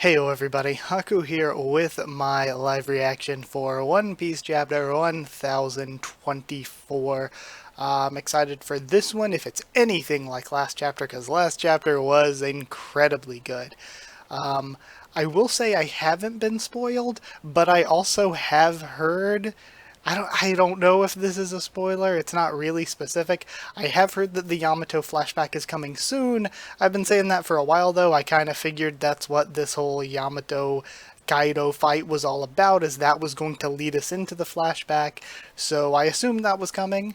Heyo everybody, Haku here with my live reaction for One Piece chapter 1024. I'm excited for this one if it's anything like last chapter, because last chapter was incredibly good. Um, I will say I haven't been spoiled, but I also have heard. I don't know if this is a spoiler. It's not really specific. I have heard that the Yamato flashback is coming soon. I've been saying that for a while though. I kind of figured that's what this whole Yamato Kaido fight was all about, is that was going to lead us into the flashback. So I assumed that was coming.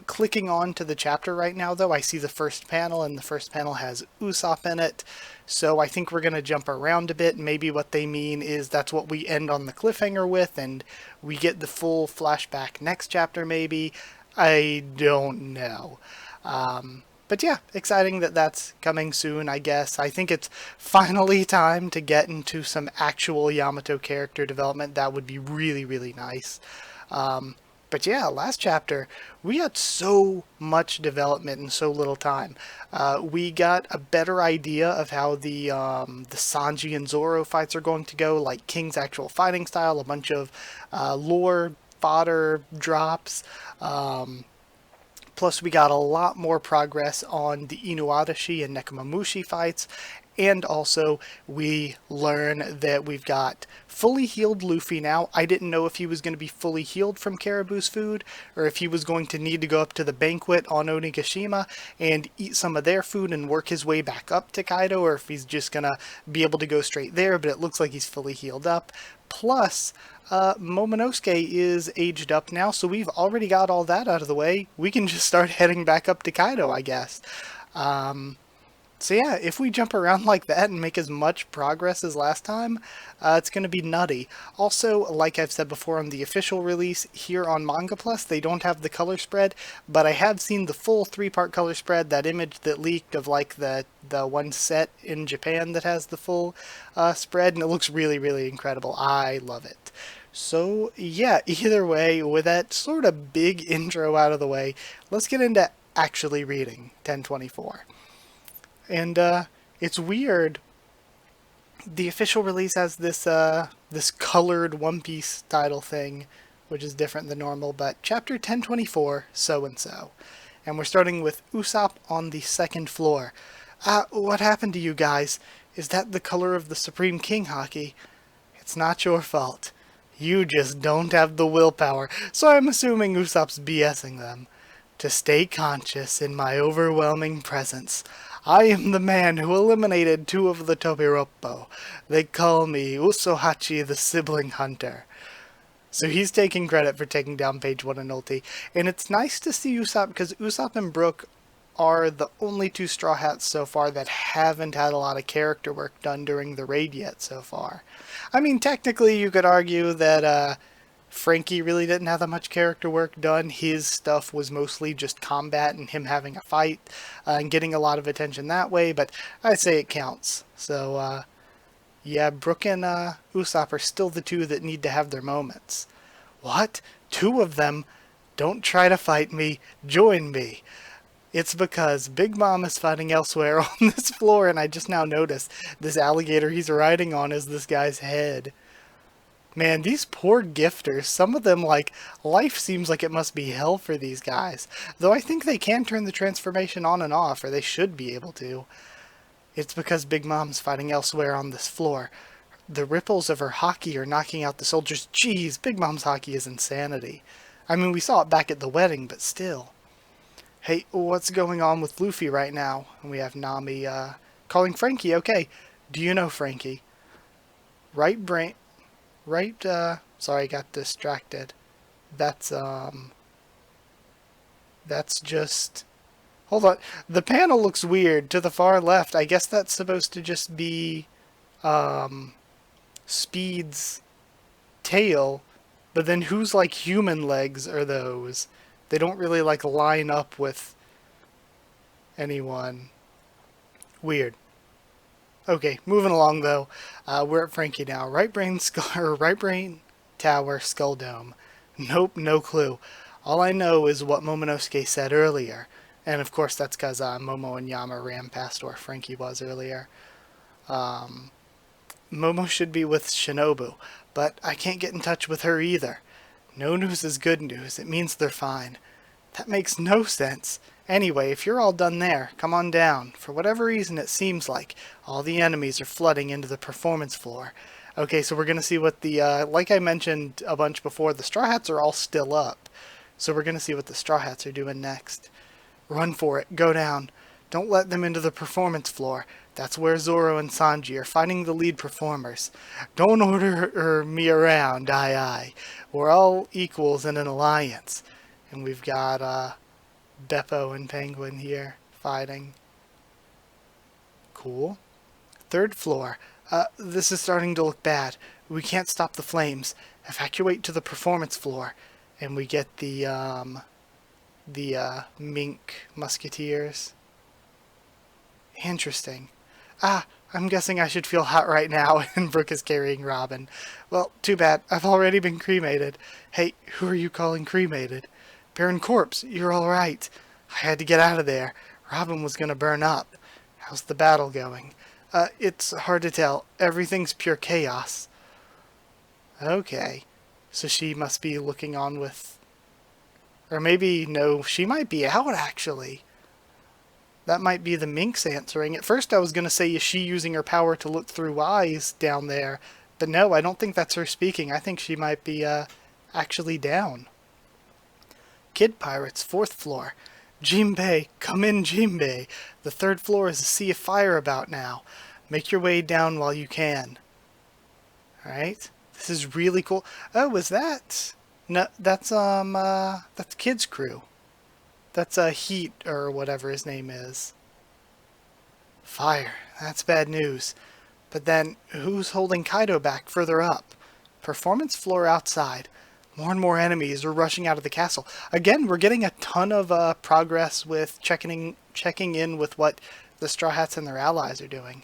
Clicking on to the chapter right now though, I see the first panel, and the first panel has Usopp in it. So I think we're going to jump around a bit. Maybe what they mean is that's what we end on the cliffhanger with, and we get the full flashback next chapter, maybe. I don't know. But yeah, exciting that that's coming soon, I guess. I think it's finally time to get into some actual Yamato character development. That would be really, really nice. Um, but yeah, last chapter, we had so much development in so little time. We got a better idea of how the Sanji and Zoro fights are going to go, like King's actual fighting style, a bunch of lore fodder drops. Um, Plus, we got a lot more progress on the Inuarashi and Nekomamushi fights, and also we learn that we've got fully healed Luffy now. I didn't know if he was going to be fully healed from Caribou's food, or if he was going to need to go up to the banquet on Onigashima and eat some of their food and work his way back up to Kaido, or if he's just going to be able to go straight there, but it looks like he's fully healed up. Plus, Momonosuke is aged up now, so we've already got all that out of the way. We can just start heading back up to Kaido, I guess. Um, so yeah, if we jump around like that and make as much progress as last time, it's going to be nutty. Also, like I've said before on the official release here on Manga Plus, they don't have the color spread, but I have seen the full three-part color spread, that image that leaked of like the one set in Japan that has the full spread, and it looks really, really incredible. I love it. So yeah, either way, with that sort of big intro out of the way, let's get into actually reading 1024. And it's weird. The official release has this colored One Piece title thing, which is different than normal. But chapter 1024, so and so, and we're starting with Usopp on the second floor. What happened to you guys? Is that the color of the Supreme King, Haki? It's not your fault. You just don't have the willpower. So I'm assuming Usopp's BSing them. To stay conscious in my overwhelming presence. I am the man who eliminated two of the Tobiroppo. They call me Usohachi the Sibling Hunter. So he's taking credit for taking down Page 1 and Ulti. And it's nice to see Usopp, because Usopp and Brook are the only two Straw Hats so far that haven't had a lot of character work done during the raid yet so far. I mean, technically you could argue that Frankie really didn't have that much character work done. His stuff was mostly just combat and him having a fight and getting a lot of attention that way, but I'd say it counts. So, yeah, Brook and Usopp are still the two that need to have their moments. What? Two of them? Don't try to fight me. Join me. It's because Big Mom is fighting elsewhere on this floor, and I just now noticed this alligator he's riding on is this guy's head. Man, these poor gifters, some of them, like, life seems like it must be hell for these guys. Though I think they can turn the transformation on and off, or they should be able to. It's because Big Mom's fighting elsewhere on this floor. The ripples of her haki are knocking out the soldiers. Jeez, Big Mom's haki is insanity. I mean, we saw it back at the wedding, but still. Hey, what's going on with Luffy right now? And we have Nami, calling Frankie. Okay, do you know Frankie? Right brain... Right, sorry, I got distracted. That's just... Hold on. The panel looks weird to the far left. I guess that's supposed to just be, Speed's tail. But then whose, like, human legs are those? They don't really, like, line up with anyone. Weird. Okay, moving along though. We're at Frankie now. Right brain skull, or right brain tower, skull dome. Nope, no clue. All I know is what Momonosuke said earlier, and of course that's because Momo and Yama ran past where Frankie was earlier. Um, Momo should be with Shinobu, but I can't get in touch with her either. No news is good news. It means they're fine. That makes no sense. Anyway, if you're all done there, come on down. For whatever reason, it seems like all the enemies are flooding into the performance floor. Okay, so we're going to see what the, like I mentioned a bunch before, the Straw Hats are all still up. So we're going to see what the Straw Hats are doing next. Run for it. Go down. Don't let them into the performance floor. That's where Zoro and Sanji are fighting the lead performers. Don't order me around, aye. We're all equals in an alliance. And we've got, Beppo and Penguin here fighting. Cool. Third floor. This is starting to look bad. We can't stop the flames. Evacuate to the performance floor. And we get the mink musketeers. Interesting. I'm guessing I should feel hot right now, and Brooke is carrying Robin. Well, too bad. I've already been cremated. Hey, who are you calling cremated? Baron Corpse, you're all right. I had to get out of there. Robin was gonna burn up. How's the battle going? It's hard to tell. Everything's pure chaos. Okay. So she must be looking on with... Or maybe, no, she might be out, actually. That might be the minx answering. At first I was going to say, is she using her power to look through eyes down there? But no, I don't think that's her speaking. I think she might be, actually down. Kid Pirates, 4th floor. Jinbei, come in, Jinbei. The 3rd floor is a sea of fire about now. Make your way down while you can. Alright. This is really cool. Oh, is that... No, that's Kid's crew. That's Heat, or whatever his name is. Fire. That's bad news. But then, who's holding Kaido back further up? Performance floor outside. More and more enemies are rushing out of the castle. Again, we're getting a ton of progress with checking in with what the Straw Hats and their allies are doing.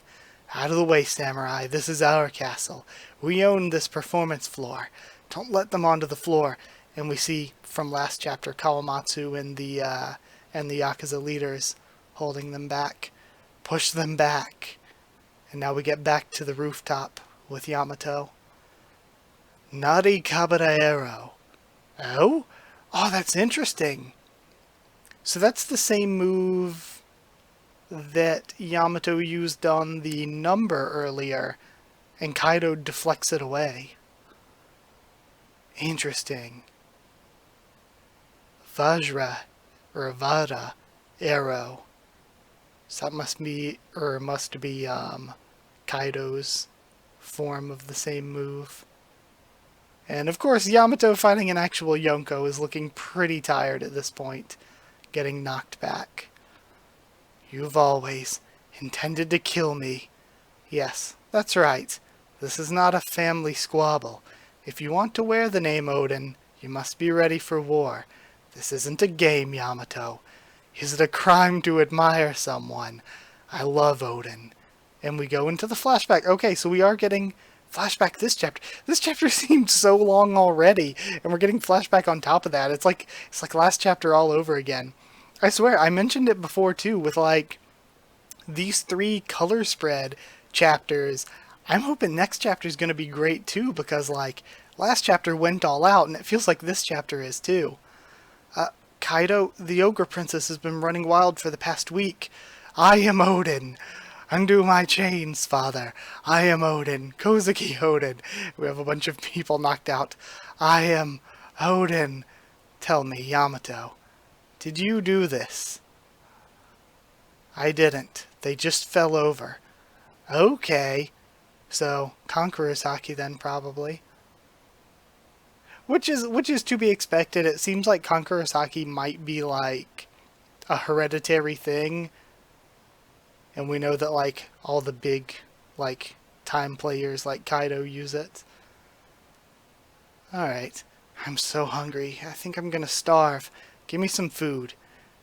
Out of the way, Samurai. This is our castle. We own this performance floor. Don't let them onto the floor. And we see from last chapter Kawamatsu and the Yakuza leaders holding them back. Push them back. And now we get back to the rooftop with Yamato. Nari Caballero. Oh? Oh, that's interesting. So that's the same move that Yamato used on the number earlier, and Kaido deflects it away. Interesting. Vajra, or Vada, arrow. So that must be Kaido's form of the same move. And of course, Yamato fighting an actual Yonko is looking pretty tired at this point, getting knocked back. You've always intended to kill me. Yes, that's right. This is not a family squabble. If you want to wear the name Odin, you must be ready for war. This isn't a game, Yamato. Is it a crime to admire someone? I love Odin. And we go into the flashback. Okay, so we are getting flashback this chapter. This chapter seemed so long already, and we're getting flashback on top of that. It's like last chapter all over again. I swear, I mentioned it before too, with like these 3 color spread chapters. I'm hoping next chapter is going to be great too, because like last chapter went all out, and it feels like this chapter is too. Kaido, the Ogre Princess, has been running wild for the past week. I am Odin. Undo my chains, father. I am Odin. Kozuki Odin. We have a bunch of people knocked out. I am Odin. Tell me, Yamato, did you do this? I didn't. They just fell over. Okay. So, Conqueror's Haki then, probably. Which is to be expected. It seems like Conqueror's Haki might be like a hereditary thing. And we know that like all the big like time players like Kaido use it. Alright. I'm so hungry. I think I'm gonna starve. Give me some food.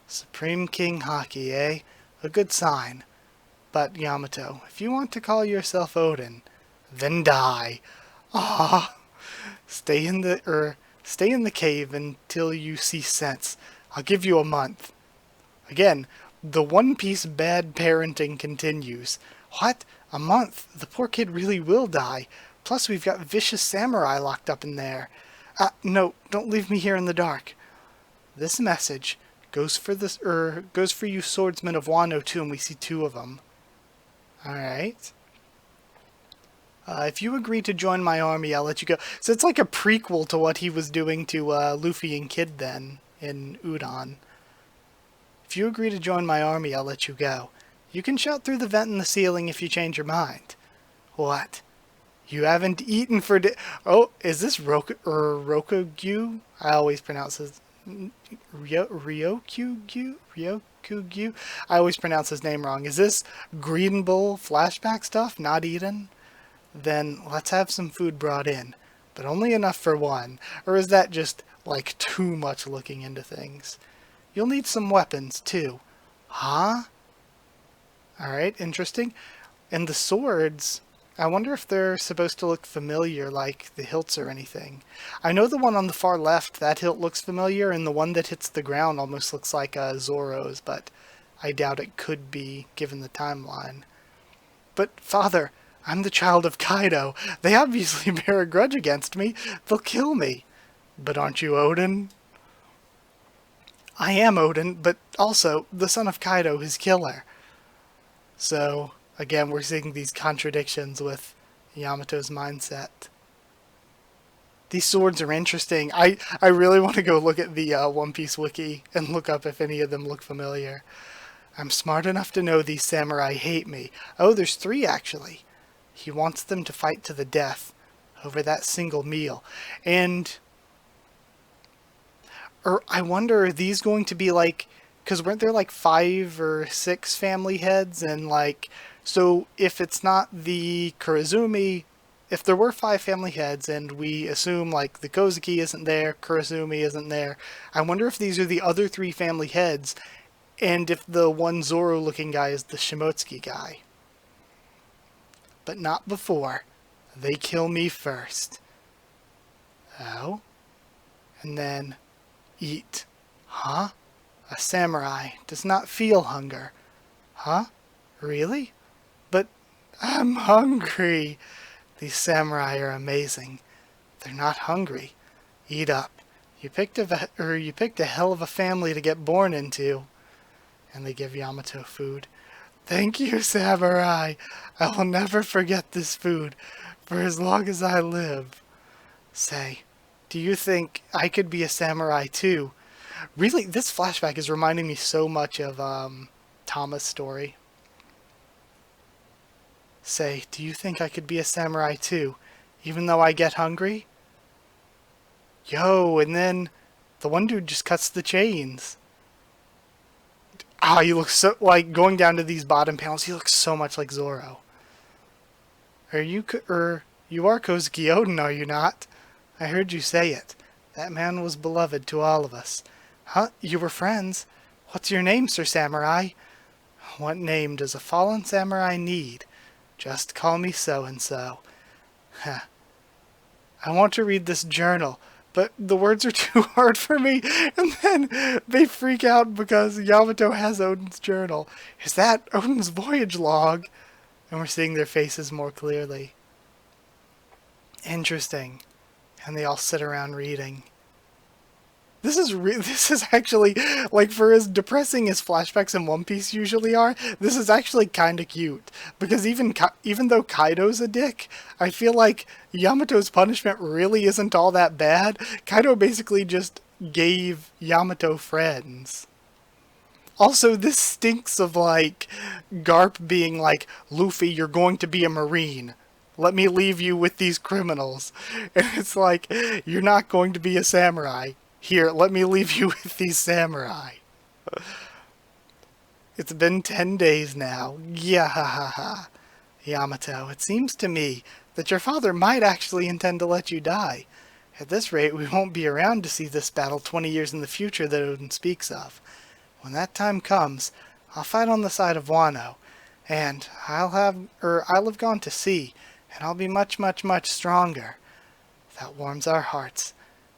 Supreme King Haki, eh? A good sign. But Yamato, if you want to call yourself Odin, then die. Ah. Stay in the cave until you see sense. I'll give you a month. Again, the One Piece bad parenting continues. What? A month? The poor kid really will die. Plus we've got vicious samurai locked up in there. No, don't leave me here in the dark. This message goes for goes for you swordsmen of Wano too, and we see 2 of them. Alright. If you agree to join my army, I'll let you go. So it's like a prequel to what he was doing to Luffy and Kid then in Udon. If you agree to join my army, I'll let you go. You can shout through the vent in the ceiling if you change your mind. What? You haven't eaten for Oh, is this Rokugyu? I always pronounce his... Ryokugyu? Ryokugyu? I always pronounce his name wrong. Is this Green Bull flashback stuff? Not eaten? Then let's have some food brought in. But only enough for one. Or is that just, like, too much looking into things? You'll need some weapons, too. Huh? Alright, interesting. And the swords, I wonder if they're supposed to look familiar, like the hilts or anything. I know the one on the far left, that hilt looks familiar, and the one that hits the ground almost looks like Zoro's, but I doubt it could be, given the timeline. But, Father, I'm the child of Kaido. They obviously bear a grudge against me. They'll kill me. But aren't you Odin? I am Odin, but also the son of Kaido, his killer. So, again, we're seeing these contradictions with Yamato's mindset. These swords are interesting. I really want to go look at the One Piece wiki and look up if any of them look familiar. I'm smart enough to know these samurai hate me. Oh, there's 3 actually. He wants them to fight to the death over that single meal. And... I wonder, are these going to be like... Because weren't there like 5 or 6 family heads? And like... So if it's not the Kurozumi... If there were 5 family heads and we assume like the Kozuki isn't there, Kurozumi isn't there, I wonder if these are the other 3 family heads and if the one Zoro looking guy is the Shimotsuki guy. But not before. They kill me first. Oh? And then... Eat. Huh? A samurai does not feel hunger. Huh? Really? But I'm hungry. These samurai are amazing. They're not hungry. Eat up. You picked a hell of a family to get born into. And they give Yamato food. Thank you, samurai. I will never forget this food for as long as I live. Say, do you think I could be a samurai too? Really, this flashback is reminding me so much of Tama's story. Say, do you think I could be a samurai too, even though I get hungry? Yo, and then the one dude just cuts the chains. Ah, he looks so, like, going down to these bottom panels, he looks so much like Zoro. You are Kozuki Odin, are you not? I heard you say it. That man was beloved to all of us. Huh? You were friends? What's your name, Sir Samurai? What name does a fallen samurai need? Just call me so-and-so. Huh. I want to read this journal, but the words are too hard for me. And then they freak out because Yamato has Odin's journal. Is that Odin's voyage log? And we're seeing their faces more clearly. Interesting. And they all sit around reading. This is actually, like, for as depressing as flashbacks in One Piece usually are, this is actually kind of cute. Because even though Kaido's a dick, I feel like Yamato's punishment really isn't all that bad. Kaido basically just gave Yamato friends. Also, this stinks of, like, Garp being like, Luffy, you're going to be a Marine. Let me leave you with these criminals. And it's like, you're not going to be a samurai. Here, let me leave you with these samurai. It's been 10 days now. Yahahaha. Yamato, it seems to me that your father might actually intend to let you die. At this rate, we won't be around to see this battle 20 years in the future that Odin speaks of. When that time comes, I'll fight on the side of Wano, and I'll have gone to sea, and I'll be much, much, much stronger. That warms our hearts,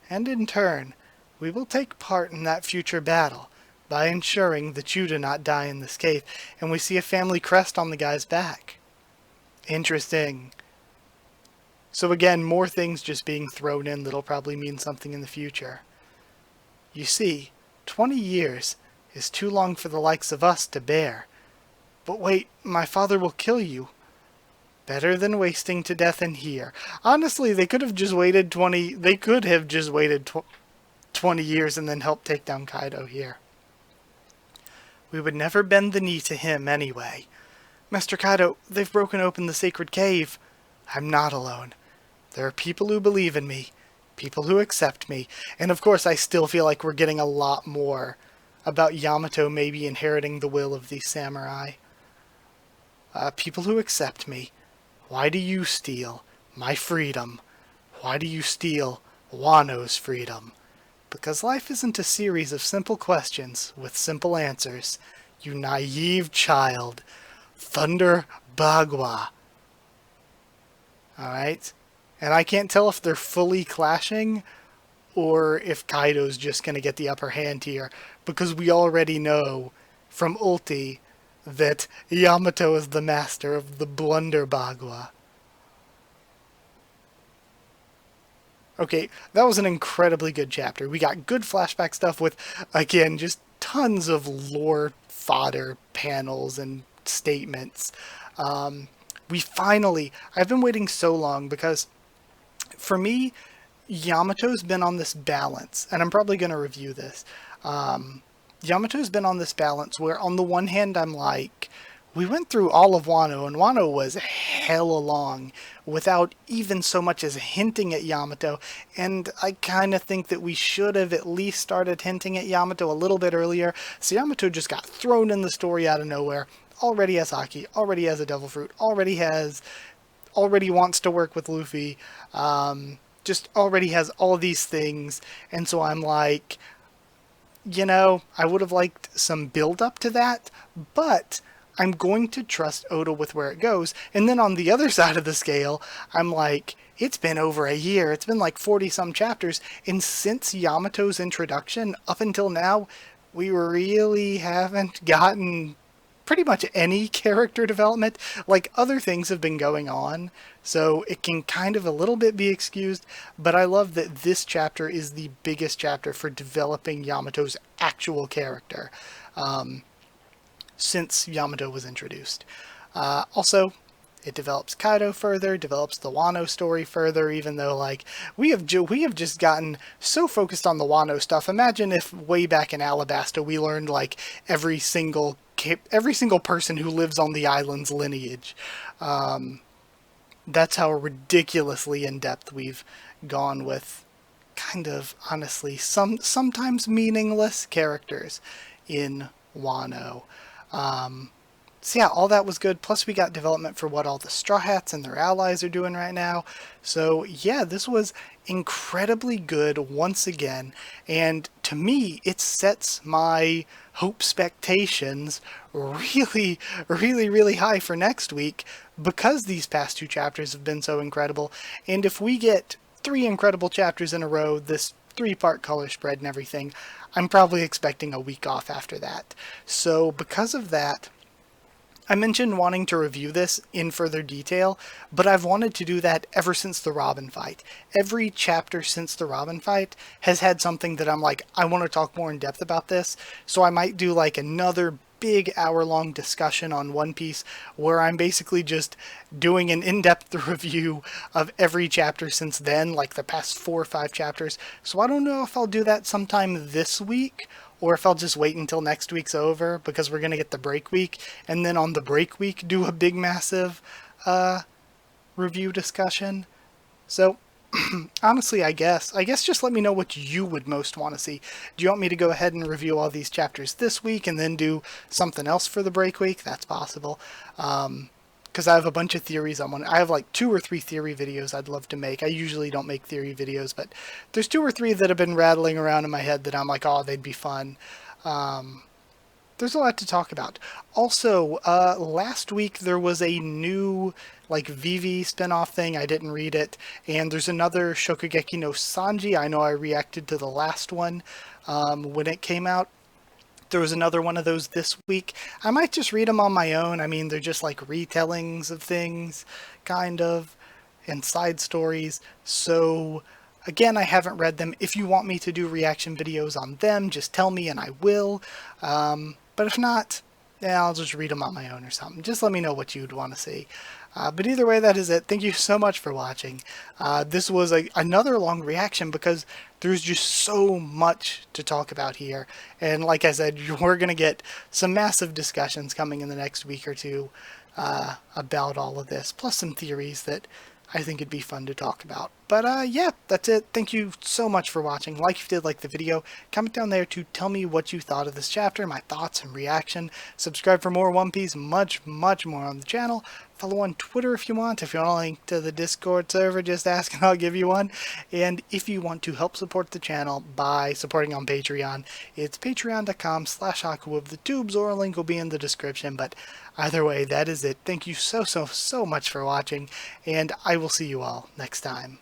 and in turn, we will take part in that future battle by ensuring that you do not die in this cave, and we see a family crest on the guy's back. Interesting. So again, more things just being thrown in that'll probably mean something in the future. You see, 20 years is too long for the likes of us to bear. But wait, my father will kill you. Better than wasting to death in here. Honestly, they could have just waited 20 years and then helped take down Kaido here. We would never bend the knee to him anyway. Master Kaido, they've broken open the sacred cave. I'm not alone. There are people who believe in me, people who accept me, and of course I still feel like we're getting a lot more about Yamato maybe inheriting the will of these samurai. People who accept me. Why do you steal my freedom? Why do you steal Wano's freedom? Because life isn't a series of simple questions with simple answers. You naive child. Thunder Bagua. Alright? And I can't tell if they're fully clashing or if Kaido's just going to get the upper hand here, because we already know from Ulti that Yamato is the master of the Blunder Bagua. Okay, that was an incredibly good chapter. We got good flashback stuff with, again, just tons of lore fodder panels and statements. I've been waiting so long because for me, Yamato's been on this balance, and I'm probably going to review this. Yamato's been on this balance where on the one hand I'm like, we went through all of Wano, and Wano was hella long without even so much as hinting at Yamato, and I kind of think that we should have at least started hinting at Yamato a little bit earlier, so Yamato just got thrown in the story out of nowhere, already has Haki, already has a Devil Fruit, already wants to work with Luffy, just already has all these things, and so I'm like, I would have liked some build up to that, but I'm going to trust Oda with where it goes. And then on the other side of the scale, I'm like, it's been over a year. It's been like 40 some chapters. And since Yamato's introduction up until now, we really haven't gotten pretty much any character development. Like, other things have been going on, so it can kind of a little bit be excused, but I love that this chapter is the biggest chapter for developing Yamato's actual character since Yamato was introduced. Also, it develops Kaido further, develops the Wano story further, even though, like, we have just gotten so focused on the Wano stuff. Imagine if way back in Alabasta we learned, like, every single person who lives on the island's lineage. That's how ridiculously in-depth we've gone with kind of, honestly, sometimes meaningless characters in Wano. So yeah, all that was good. Plus we got development for what all the Straw Hats and their allies are doing right now. So yeah, this was incredibly good once again. And to me, it sets my hope expectations really, really, really high for next week because these past two chapters have been so incredible. And if we get 3 incredible chapters in a row, this 3-part color spread and everything, I'm probably expecting a week off after that. So because of that, I mentioned wanting to review this in further detail, but I've wanted to do that ever since the Robin fight. Every chapter since the Robin fight has had something that I'm like, I want to talk more in depth about this, so I might do like another big hour-long discussion on One Piece where I'm basically just doing an in-depth review of every chapter since then, like the past 4 or 5 chapters. So I don't know if I'll do that sometime this week or if I'll just wait until next week's over because we're going to get the break week, and then on the break week do a big massive review discussion. So honestly, I guess just let me know what you would most want to see. Do you want me to go ahead and review all these chapters this week and then do something else for the break week? That's possible. Because I have a bunch of theories I have like 2 or 3 theory videos I'd love to make. I usually don't make theory videos, but there's 2 or 3 that have been rattling around in my head that I'm like, oh, they'd be fun. There's a lot to talk about. Also, last week there was a new like VV spinoff thing. I didn't read it. And there's another Shokugeki no Sanji. I know I reacted to the last one when it came out. there was another one of those this week, I might just read them on my own. I mean, they're just like retellings of things, kind of, and side stories. So, again, I haven't read them. If you want me to do reaction videos on them, just tell me and I will. But if not, yeah, I'll just read them on my own or something. Just let me know what you'd want to see. But either way, that is it. Thank you so much for watching. This was another long reaction because there's just so much to talk about here. And like I said, we're going to get some massive discussions coming in the next week or two about all of this, plus some theories that I think it'd be fun to talk about. But yeah, that's it. Thank you so much for watching. Like if you did like the video, comment down there to tell me what you thought of this chapter, my thoughts and reaction. Subscribe for more One Piece, much more on the channel. Follow on Twitter if you want. If you want a link to the Discord server, just ask and I'll give you one. And if you want to help support the channel by supporting on Patreon, it's patreon.com/Haku of the tubes, or a link will be in the description. But either way, that is it. Thank you so much for watching, and I will see you all next time.